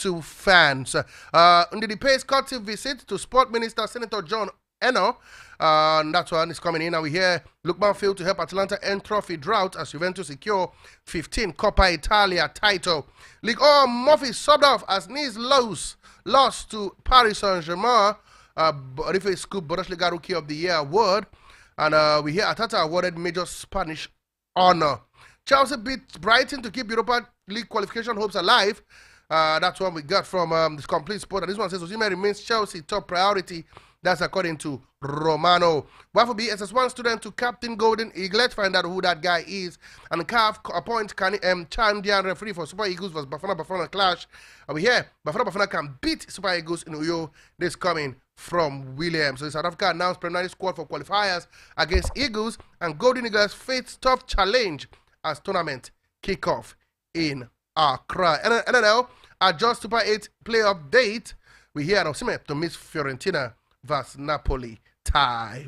to fans. Under the pace courtesy visit to Sport Minister Senator John Eno. That one is coming in. And we hear Lookman failed to help Atalanta end trophy drought as Juventus secure 15 Coppa Italia title. League Murphy subbed off as Nice lost to Paris Saint-Germain. Rufai scoop Bundesliga Rookie of the Year award. And we hear Atata awarded major Spanish honor. Chelsea beat Brighton to keep Europa League qualification hopes alive. That's what we got from this complete sport. And this one says Oseni remains Chelsea top priority. That's according to Romano. Waffle be SS1 student to Captain Golden Eaglet. Find out who that guy is. And CAF appoint Chandian referee for Super Eagles vs Bafana clash. And we hear Bafana can beat Super Eagles in Uyo. This coming from Williams. So South Africa announced preliminary squad for qualifiers against Eagles. And Golden Eagles face tough challenge as tournament kickoff in Accra. NNL adjust Super 8 playoff date. We hear Oseni to miss Fiorentina vs Napoli tie.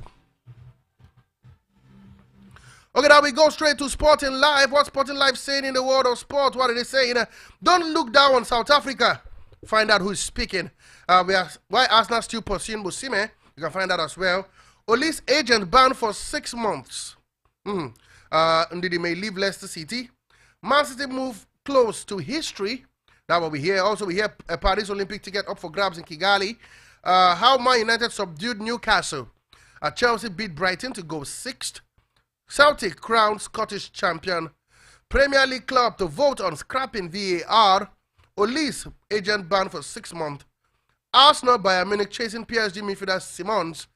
Okay, now we go straight to Sporting Live. What's Sporting Live saying in the world of sport? What are they saying? Don't look down on South Africa. Find out who's speaking. Why Arsenal still pursuing Oseni? You can find out as well. Oli's agent banned for 6 months. Indeed, he may leave Leicester City. Man City move close to history. That's what we hear. Also, we hear a Paris Olympic ticket up for grabs in Kigali. How Man United subdued Newcastle. Chelsea beat Brighton to go 6th. Celtic crowned Scottish champion. Premier League club to vote on scrapping VAR. Oli's agent banned for 6 months. Arsenal Bayern Munich chasing PSG midfielder Simons.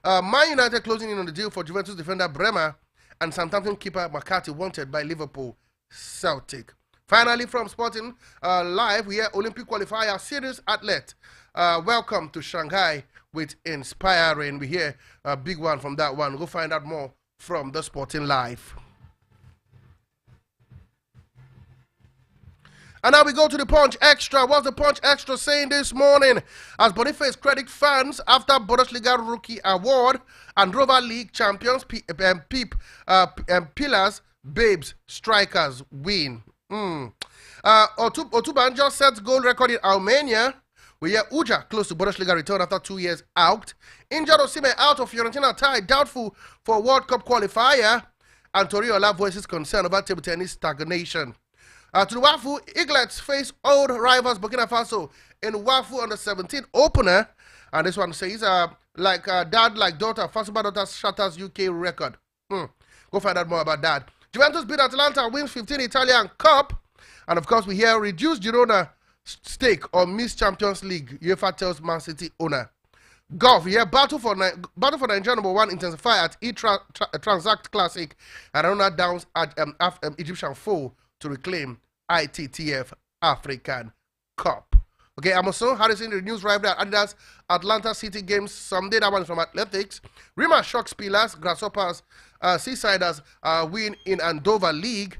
Man United closing in on the deal for Juventus defender Bremer. And Southampton keeper McCarthy wanted by Liverpool Celtic. Finally, from Sporting Live, we hear Olympic qualifier series athlete. Welcome to Shanghai with inspiring. We hear a big one from that one. We'll find out more from the Sporting Live. And now we go to the Punch Extra. What's the Punch Extra saying this morning? As Boniface credit fans after Bundesliga Rookie Award and Rover League champions, Pillars, Babes, Strikers win. Otubanjo sets goal record in Armenia. We hear Uja close to Bundesliga return after 2 years out. Injured Oseni out of Fiorentina tie, doubtful for World Cup qualifier. And Toriola voices concern about table tennis stagnation. To the Wafu, Eaglets face old rivals Burkina Faso in Wafu on the 17th opener. And this one says, like dad, like daughter, Fasuba daughter shatters UK record. Go find out more about that. Juventus beat Atalanta, wins 15 Italian Cup. And of course, we hear reduced Girona stake on Miss Champions League. UEFA tells Man City owner. Golf, we hear battle for Nigeria #1 intensify at Transact Classic. And Aruna downs at Egyptian foe to reclaim ITTF African Cup. Okay, Amazon Harrison, the news rival at Adidas Atlanta City Games Sunday. That one is from Athletics. Rima shocks Pillars, Grasshoppers, Seasiders win in Andover League.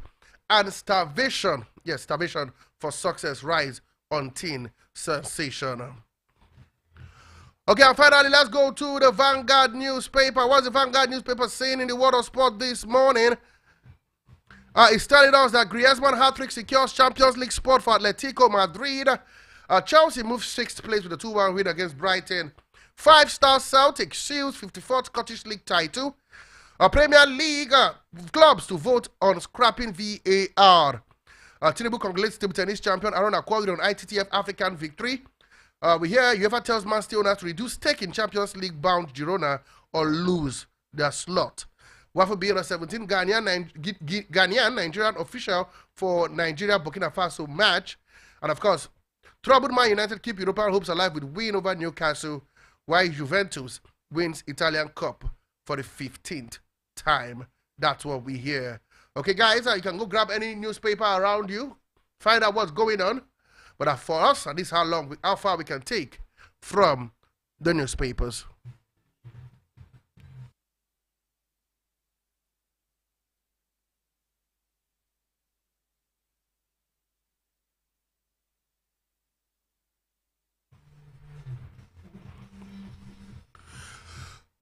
And starvation, yes, starvation for success rise on teen sensation. Okay, and finally, let's go to the Vanguard newspaper. What's the Vanguard newspaper saying in the world of sport this morning? It started out that Griezmann hat-trick secures Champions League spot for Atletico Madrid. Chelsea moves 6th place with a 2-1 win against Brighton. 5-star Celtic seals 54th Scottish League title. Premier League clubs to vote on scrapping VAR. Tinubu congratulates table tennis champion Aaron Akwari on ITTF African victory. We hear UEFA tells Man City owners to reduce stake in Champions League bound Girona or lose their slot. Waffle being a 17 Ghanaian Nigerian official for Nigeria Burkina Faso match. And of course, troubled Man United keep European hopes alive with win over Newcastle, while Juventus wins Italian Cup for the 15th time. That's what we hear. Okay, guys, you can go grab any newspaper around you, find out what's going on. But for us, and this is how far we can take from the newspapers.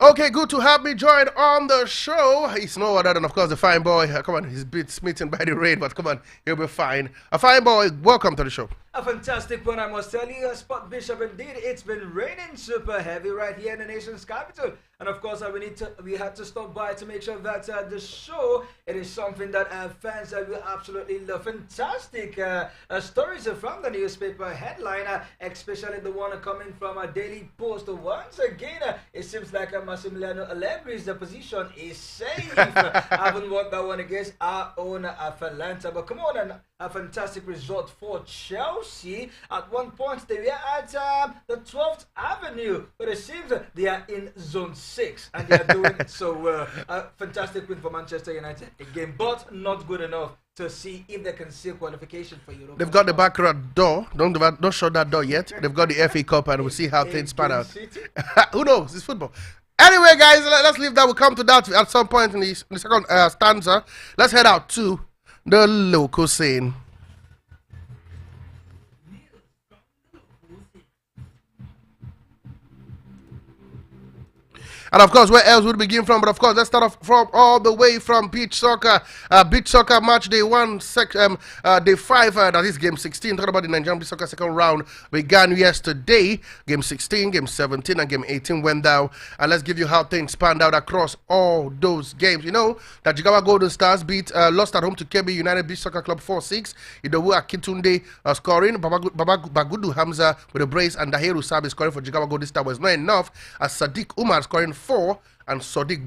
Okay, good to have me join on the show. He's no other than, of course, the fine boy. Come on, he's a bit smitten by the rain, but come on, he'll be fine. A fine boy, welcome to the show. A fantastic one, I must tell you, Spot Bishop. Indeed, it's been raining super heavy right here in the nation's capital, and of course, we had to stop by to make sure that the show it is something that fans will absolutely love. Fantastic stories from the newspaper headline, especially the one coming from a Daily Post. Once again, it seems like Massimiliano Allegri's position is safe. I haven't won that one against our own Atalanta, but come on, a fantastic result for Chelsea. At one point, they were at the 12th Avenue, but it seems they are in Zone 6, and they are doing it so well. A fantastic win for Manchester United again, but not good enough to see if they can seal qualification for Europe. They've got the backyard door. Don't shut that door yet. They've got the FA Cup, and we'll see how things pan out. Who knows? It's football. Anyway, guys, let's leave that. We'll come to that at some point in the second stanza. Let's head out to the local scene. And of course, where else would we begin from? But of course, let's start off from all the way from beach soccer. Beach soccer match day 1, day 5, that is game 16. Talking about the Nigerian beach soccer second round began yesterday. Game 16, game 17, and game 18 went down. And let's give you how things panned out across all those games. You know that Jigawa Golden Stars lost at home to KB United Beach Soccer Club 4-6. Idowu Akitunde scoring. Bagudu Hamza with a brace, and Dahiru Sabi scoring for Jigawa Golden Stars was not enough, as Sadiq Umar scoring 4 and Sadiq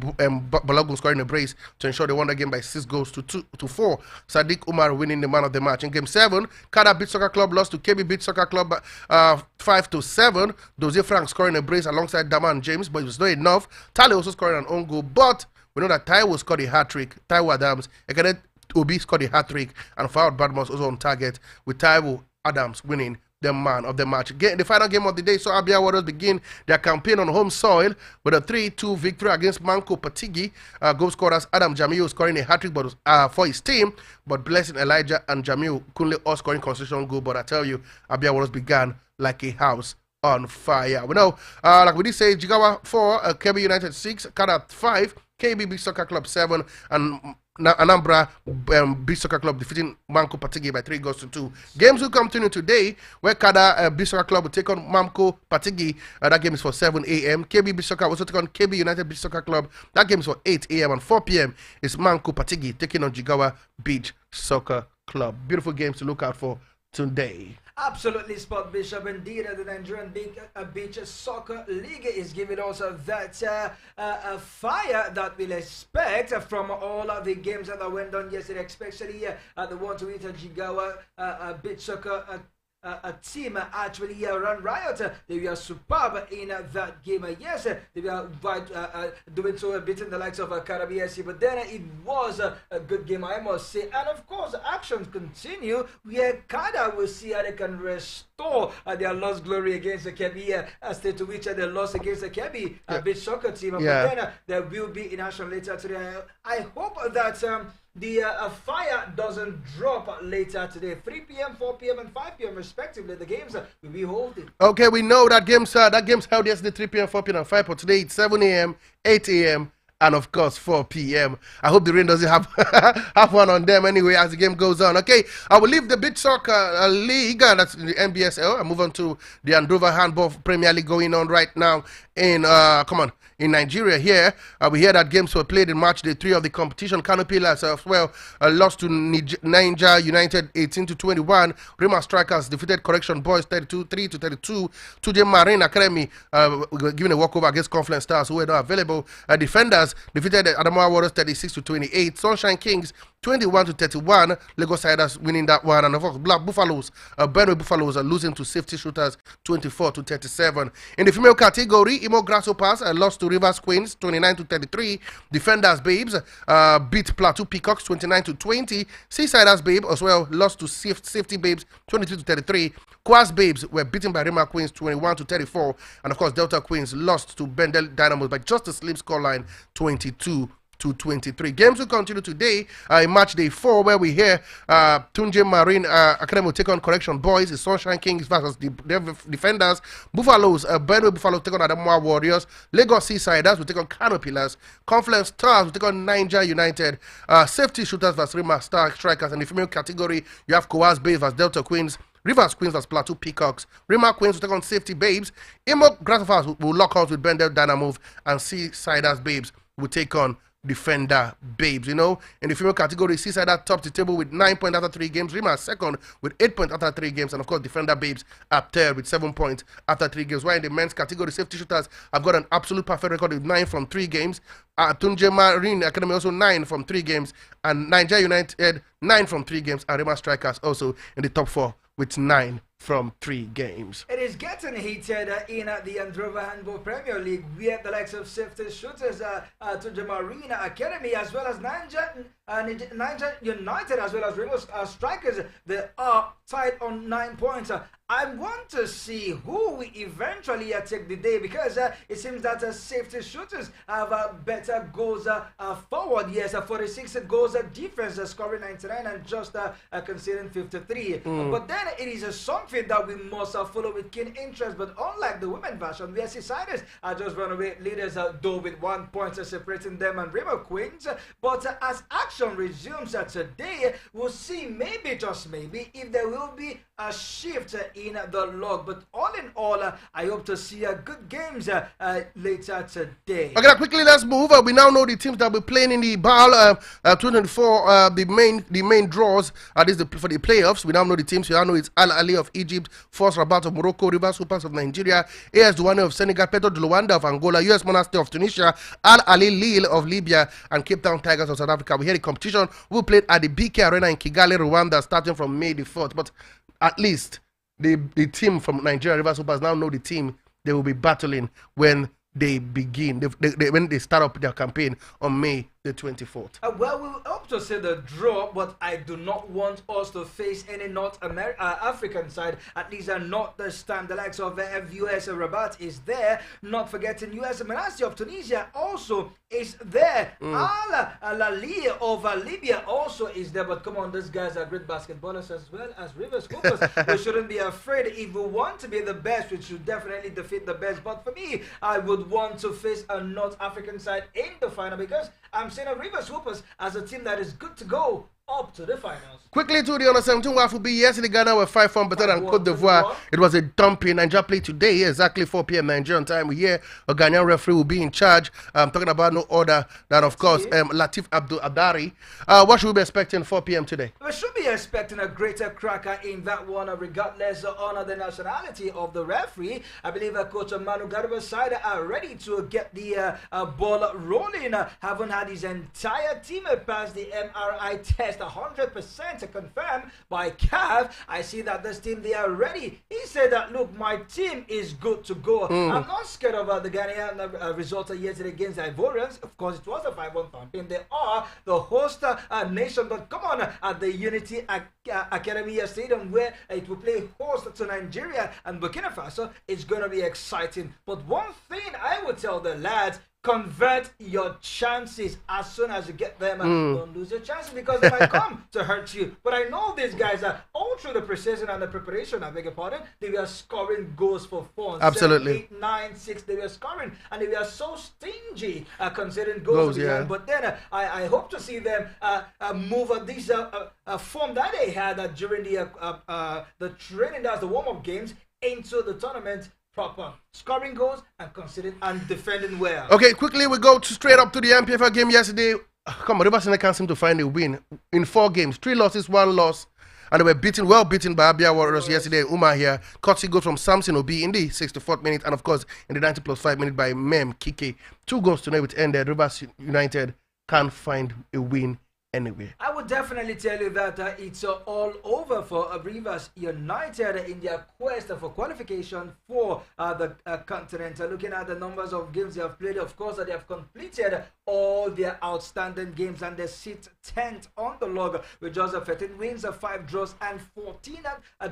Balogun scoring a brace to ensure they won the game by 6 goals to 4. Sadiq Umar winning the man of the match. In game 7, Kada Beach Soccer Club lost to KB Beach Soccer Club 5-7. Dozie Frank scoring a brace alongside Daman James, but it was not enough. Tali also scoring an own goal, but we know that Taiwo scored a hat-trick. Taiwo Adams, Ekene Obi scored a hat-trick, and Fawad Badmus also on target, with Taiwo Adams winning the man of the match. The final game of the day saw Abia Warriors begin their campaign on home soil with a 3-2 victory against Manko Patigi. Goal scorers Adam Jamiu scoring a hat-trick for his team, but Blessing Elijah and Jamiu Kunle all scoring concession goal. But I tell you, Abia Warriors began like a house on fire. We know, like we did say, Jigawa 4, KB United 6, Kada 5, KB Beach Soccer Club 7, and Anambra Beach Soccer Club defeating Manko Patigi by 3 goals to 2. Games will continue today, where Kada Beach Soccer Club will take on Manko Patigi. That game is for 7 a.m. KB Beach Soccer will also take on KB United Beach Soccer Club. That game is for 8 a.m. and 4 p.m. is Manko Patigi taking on Jigawa Beach Soccer Club. Beautiful games to look out for today. Absolutely, Spot Bishop. Indeed, the Nigerian Beach Soccer League is giving us that fire that we'll expect from all of the games that went on yesterday, especially the one to eat Jigawa Beach Soccer a team actually run riot. They were superb in that game. Yes, they were doing so, beating the likes of Karabiesi, but then it was a good game, I must say. And of course, actions continue where Kada will see how they can restore their lost glory against the Kebi state, to which they lost against the Kebi beach soccer team. But then there will be in action later today. I hope that the fire doesn't drop later today. 3 p.m., 4 p.m., and 5 p.m. respectively. The games will be holding. Okay, we know that games held yesterday 3 p.m., 4 p.m., and 5 p.m. Today it's 7 a.m., 8 a.m., and of course 4 p.m. I hope the rain doesn't have have one on them anyway as the game goes on. Okay, I will leave the beach soccer league, that's the NBSL, and move on to the Andova Handball Premier League going on right now in in Nigeria here. We hear that games were played in match day 3 of the competition. Kano Pillars as well lost to Niger United 18-21. Rima Strikers defeated Correction Boys 3-32. Tuje Marine Academy giving a walkover against Confluence Stars, who were not available. Defenders defeated Adamawa Warriors 36-28. Sunshine Kings 21-31. Lagos Siders winning that one. And of course, Black Buffaloes, Benue Buffaloes are losing to Safety Shooters 24-37. In the female category, Imo Grasshoppers lost to Rivers Queens 29-33. Defenders Babes beat Plateau Peacocks 29-20. Seasiders Babe as well lost to Safety Babes 23-33. Kwas Babes were beaten by Rima Queens 21-34. And of course, Delta Queens lost to Bendel Dynamos by just a slim scoreline 22-23. Games will continue today in match day 4, where we hear Tunje Marine Academy will take on Correction Boys, the Sunshine Kings versus the Defenders. Buffaloes, Benue Buffalo take on Adamawa Warriors. Lagos Seasiders will take on Kano Pillars. Confluence Stars will take on Niger United. Safety Shooters versus Rima Strikers. And the female category, you have Kwas Bay versus Delta Queens. Rivers Queens vs Plateau Peacocks. Rima Queens will take on Safety Babes. Imo Grasshoppers will lock arms with Bendel Dynamo, and Seasiders Babes will take on Defender Babes. You know, in the female category, Seasider tops the table with 9 points after 3 games. Rima second with 8 points after 3 games, and of course Defender Babes up third with 7 points after 3 games. While in the men's category, Safety Shooters have got an absolute perfect record with 9 from 3 games. Tunje Marine Academy also 9 from 3 games, and Nigeria United 9 from 3 games, and Rima Strikers also in the top 4 with 9 from 3 games. It is getting heated in the Androva Handball Premier League, where the likes of Safety Shooters to the Marina Academy, as well as Niger United, as well as Rivers Strikers, they are tied on 9 points. I want to see who we eventually take the day, because it seems that Safety Shooters have better goals forward. Yes, 46 goals difference, scoring 99 and just conceding 53. But then it is something that we must follow with keen interest. But unlike the women version, where Seasiders are just runaway leaders, though with 1 point separating them and River Queens. But as action resumes today, we'll see, maybe, just maybe, if there will be a shift in the log. But all in all, I hope to see good games later today. Okay, now quickly let's move. We now know the teams that will be playing in the BAL 2024, the main draws. This is for the playoffs. We now know the teams. We now know it's Al Ali of Egypt, Force Rabat of Morocco, Rivers Hoopers of Nigeria, AS Douane of Senegal, Petro de Luanda of Angola, US Monastir of Tunisia, Al Ali Lille of Libya, and Cape Town Tigers of South Africa. We hear the competition will play at the BK Arena in Kigali, Rwanda, starting from May the 4th. But at least the team from Nigeria, Rivers Hoopers, now know the team they will be battling when they begin, when they start up their campaign on May the 24th. Well, we hope to see the draw, but I do not want us to face any North African side, at least not this time. The likes of US Rabat is there, not forgetting US Monastir of Tunisia also is there. Al Ali of Libya also is there. But come on, these guys are great basketballers as well as Rivers Hoopers. We shouldn't be afraid. If we want to be the best, we should definitely defeat the best. But for me, I would want to face a North African side in the final, because I'm seeing a Rivers Hoopers as a team that is good to go up to the finals. Quickly to the under 17 WAFU B. Yesterday, Ghana were 5-1 better than Cote d'Ivoire. It was a dumping. Nigeria played today, exactly 4 p.m. Nigerian time. We hear a Ghanaian referee will be in charge. I'm talking about no other than, of course, Latif Abdul Adari. What should we be expecting 4 p.m. today? We should be expecting a greater cracker in that one, regardless of the nationality of the referee. I believe Coach Manu Garba's side are ready to get the ball rolling. Haven't had his entire team pass the MRI test 100% confirmed by CAF. I see that this team, they are ready. He said that, look, my team is good to go. I'm not scared of the Ghanaian result yesterday against the Ivorians. Of course, it was a 5-1 campaign. They are the host nation. But come on, at the Unity Academy Stadium, where it will play host to Nigeria and Burkina Faso, it's going to be exciting. But one thing I would tell the lads, convert your chances as soon as you get them. Don't lose your chances, because they might come to hurt you. But I know these guys are all through the precision and the preparation, I beg your pardon, they were scoring goals for fun. Absolutely. 7, 8, 9, 6, they were scoring, and they were so stingy considering goals. Yeah. But then I hope to see them move this form that they had during the training, that's the warm-up games, into the tournament proper, scoring goals and considering and defending well. Okay, quickly we go straight up to the MPFL game yesterday. Come on, Rivers can't seem to find a win in 4 games, 3 losses, 1 loss, and they were well beaten by Abia Warriors yesterday. Umuahia. Courtesy goes from Samson Obi in the 64th minute, and of course in the 90+5 minute by Mem Kike. 2 goals tonight, which ended. Rivers United can't find a win anyway. I would definitely tell you that it's all over for Rivers United in their quest for qualification for the continent. Looking at the numbers of games they have played, of course, they have completed all their outstanding games, and they sit 10th on the log with just 13 wins, 5 draws, and 14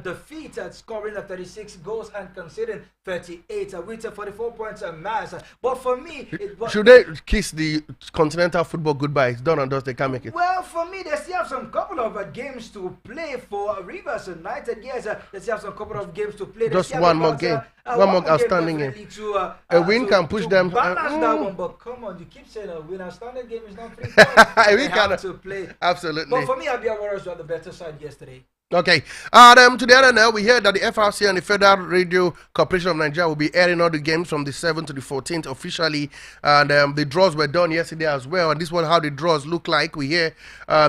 defeats, scoring 36 goals and conceding 38 with 44 points mass. But for me, should they kiss the continental football goodbye? It's done and dust. They can't make it. Well, for me, they still have some couple of games to play for Rivers United. Yes, they still have some couple of games to play. Just one more game. One more outstanding game. A win can push them. Balance that one, but come on, you keep saying a win. Outstanding game is not 3 points. We have to play. Absolutely. But for me, Abia Warriors were the better side yesterday. Okay. To the other now, we heard that the FRC and the Federal Radio Corporation of Nigeria will be airing all the games from the 7th to the 14th officially. And the draws were done yesterday as well. And this was how the draws look like. We hear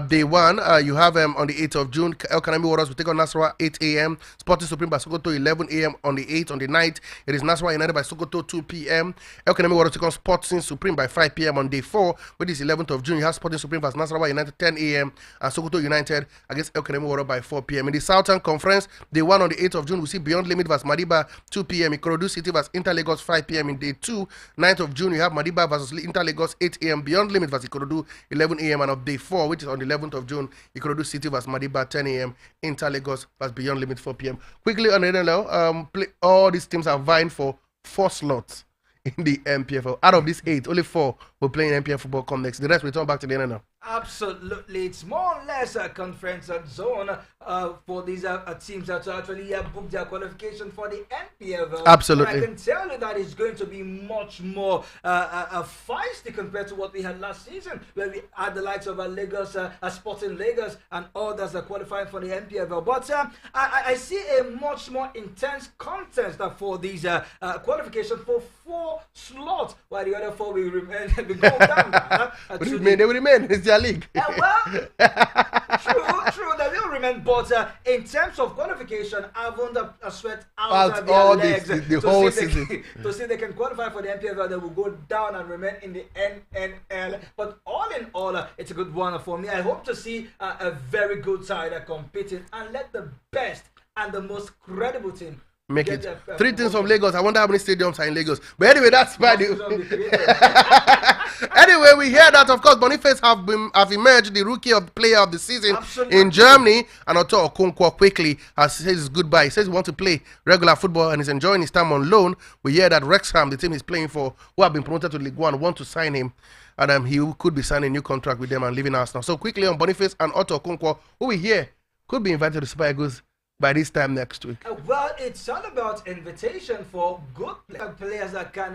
day one, you have on the 8th of June, El Kanemi Warriors will take on Nasarawa 8 a.m. Sporting Supreme by Sokoto 11 a.m. on the 8th. On the 9th, it is Nasarawa United by Sokoto 2 p.m. El Kanemi Warriors take on Sporting Supreme by 5 p.m. on day 4, which is 11th of June. You have Sporting Supreme vs Nasarawa United 10 a.m. and Sokoto United against El Kanemi Warriors by 4 p.m. In the Southern Conference, day 1 on the 8th of June, we see Beyond Limit vs Madiba 2 p.m. Ikorodu City vs Inter Lagos 5 p.m. In day 2, 9th of June, you have Madiba vs Inter Lagos 8 a.m. Beyond Limit vs Ikorodu 11 a.m. And of day 4, which is on the 11th of June, Ikorodu City vs Madiba 10 a.m. Inter Lagos vs Beyond Limit 4 p.m. Quickly on the NLL, all these teams are vying for 4 slots in the MPFL. Out of these 8, only 4 will play in MPF football come next. The rest return back to the NNL. Absolutely, it's more or less a conference zone for these teams that actually book their qualification for the NPFL. Absolutely, and I can tell you that it's going to be much more feisty compared to what we had last season, where we had the likes of Lagos, Sporting Lagos, and others are qualifying for the NPFL. But I see a much more intense contest for these qualifications for 4 slots, while the other 4 will remain. Will go down. They will remain. It's their league. Well, true, they will remain. But in terms of qualification, I haven't sweat out their legs the whole season to see they can qualify for the NPFL. They will go down and remain in the NNL. But all in all, it's a good one for me. I hope to see a very good side competing and let the best and the most credible team make it. 3 teams from Lagos. I wonder how many stadiums are in Lagos. But anyway, that's bad. Anyway, we hear that, of course, Boniface have emerged the rookie of player of the season in Germany. And Otto Okonkwo quickly has said his goodbye. He says he wants to play regular football and is enjoying his time on loan. We hear that Wrexham, the team he's playing for, who have been promoted to League One, want to sign him. And he could be signing a new contract with them and leaving Arsenal. So quickly on Boniface and Otto Okonkwo, who we hear could be invited to Super Eagles by this time next week. Well, it's all about invitation for good players that can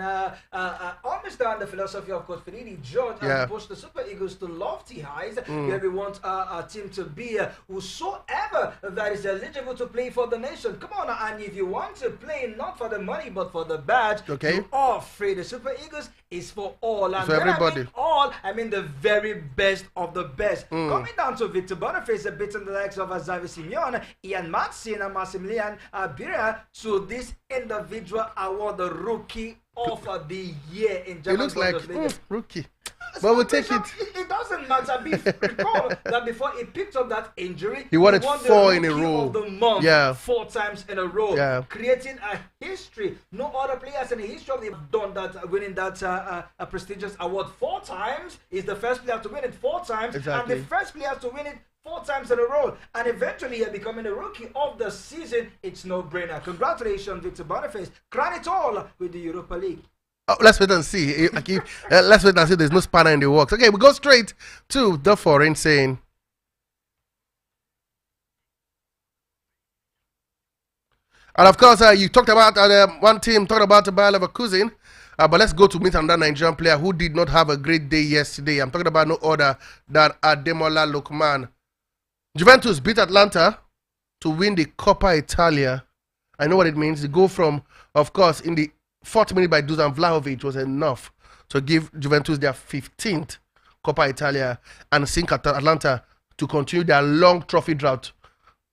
understand the philosophy of Coach Finidi George and push the Super Eagles to lofty heights where we want our team to be whosoever that is eligible to play for the nation. Come on, and if you want to play not for the money but for the badge, you are free. The Super Eagles is for all. And for everybody. I mean all, I mean the very best of the best. Coming down to Victor Boniface, a bit in the likes of Xavi Simeone, Ian Matsin and Massimilian Abira to this individual award, the Rookie of the Year in German. It looks like rookie. But we'll take it. It doesn't matter. Recall that before he picked up that injury, he won 4 in a row. Of the month, 4 times in a row, creating a history. No other players in the history of have done that, winning that a prestigious award 4 times. He's the first player to win it 4 times, and the first player to win it 4 times in a row, and eventually you're becoming a rookie of the season. It's no brainer. Congratulations, Victor Boniface. Crown it all with the Europa League. Let's wait and see. Let's wait and see. There's no spanner in the works. Okay, we go straight to the foreign saying. And of course, you talked about one team talked about Bayer Leverkusen. But let's go to meet another Nigerian player who did not have a great day yesterday. I'm talking about no other than Ademola Lookman. Juventus beat Atlanta to win the Coppa Italia. I know what it means. The goal from, of course, in the 4th minute by Dusan Vlahovic was enough to give Juventus their 15th Coppa Italia and sink Atlanta to continue their long trophy drought.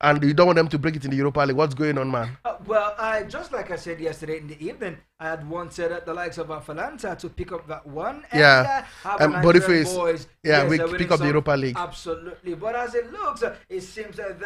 And you don't want them to break it in the Europa League. What's going on, man? Well, just like I said yesterday in the evening, I had wanted the likes of Atalanta to pick up that one. And Boniface, boys, we pick up the Europa League. Absolutely. But as it looks, it seems that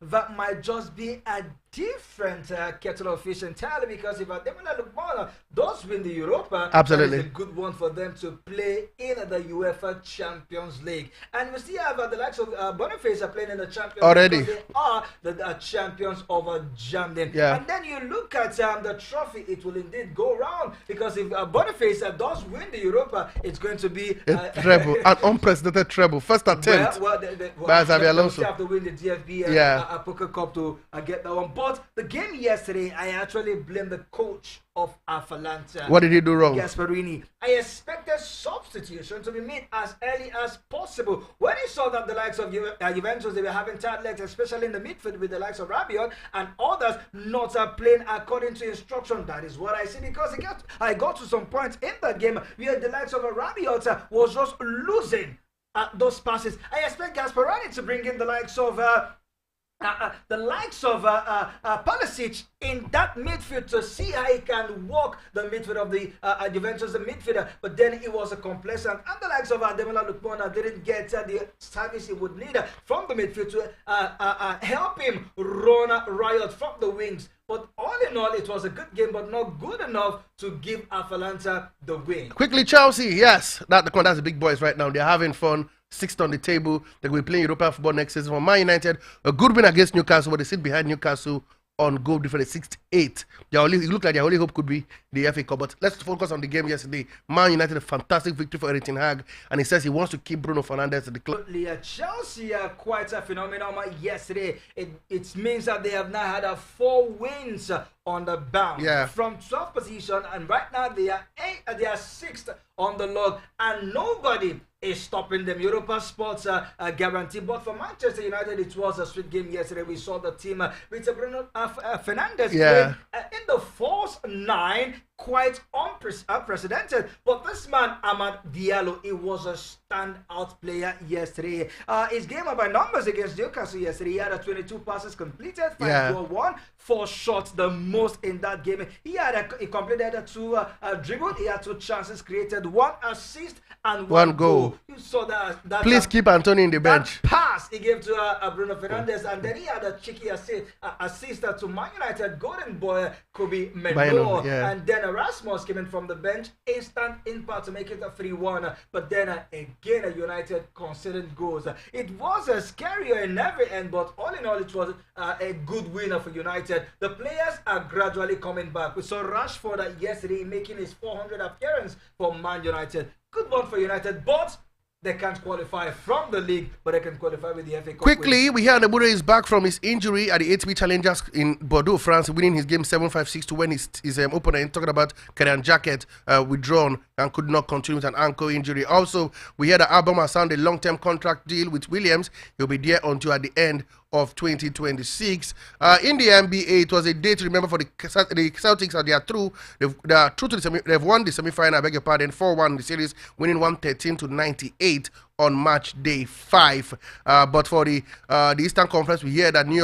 that might just be a different kettle of fish entirely, because if Ademola Lookman does win the Europa, absolutely, that is a good one for them to play in the UEFA Champions League. And we still have the likes of Boniface are playing in the Champions League already. They are the champions of Germany. And then you look at the trophy, it will indeed go round, because if Boniface does win the Europa, it's going to be a treble, an unprecedented treble. First attempt by Xabi Alonso. They have to win the DFB Poker Cup to get that one. But the game yesterday, I actually blame the coach of Atalanta. What did he do wrong? Gasperini. I expected substitution to be made as early as possible. When he saw that the likes of Juventus, they were having tight legs, especially in the midfield with the likes of Rabiot and others not playing according to instruction. That is what I see, because I got to some point in that game where the likes of Rabiot was just losing those passes. I expect Gasperini to bring in the likes of Pulisic in that midfield to see how he can walk the midfield of the Juventus midfielder, but then it was a complacent, and the likes of Ademola Lookman didn't get the service he would need from the midfield to help him run riot from the wings. But all in all, it was a good game, but not good enough to give Atalanta the win. Quickly, Chelsea, yes, that's the big boys right now. They're having fun. Sixth on the table. They will be playing European football next season. For Man United, a good win against Newcastle, but they sit behind Newcastle on goal difference 6-8. It looked like their only hope could be the FA Cup. But let's focus on the game yesterday. Man United, a fantastic victory for Erik ten Hag, and he says he wants to keep Bruno Fernandes at the club. Chelsea are quite a phenomenal yesterday. It means that they have now had 4 wins on the bounce from 12th position, and right now they are 6th on the log, and nobody is stopping them. Europa spots guarantee. But for Manchester United, it was a sweet game yesterday. We saw the team with Bruno Fernandes playing in the false 9, quite unprecedented. But this man, Amad Diallo, he was a standout player yesterday. His game by numbers against Newcastle yesterday, he had 22 passes completed, 5 goal, 1, 4 shots, the most in that game. He completed 2 dribbles, he had 2 chances created, 1 assist and 1 goal. You saw that. Please keep Antonio in the bench. Pass he gave to Bruno Fernandes, and then he had a cheeky assist to Man United golden boy Kobe Meno, and then Rasmus came in from the bench, instant impact to make it a 3-1. But then again, United conceded goals. It was a scarier in every end, but all in all, it was a good winner for United. The players are gradually coming back. We saw Rashford yesterday making his 400th appearance for Man United. Good one for United, but they can't qualify from the league, but they can qualify with the FA Cup. Quickly, we hear Nebure is back from his injury at the ATP Challengers in Bordeaux, France, winning his game 7-5-6 to win his opponent. Talking about Karian Jacket withdrawn and could not continue with an ankle injury. Also, we hear that Album has signed a long-term contract deal with Williams. He'll be there until at the end of 2026. In the NBA, it was a day to remember for the Celtics. They are through. They are through to they've won the semi-final. I beg your pardon, 4-1 the series, winning 113-98 on match day 5. But for the Eastern Conference, we hear that New York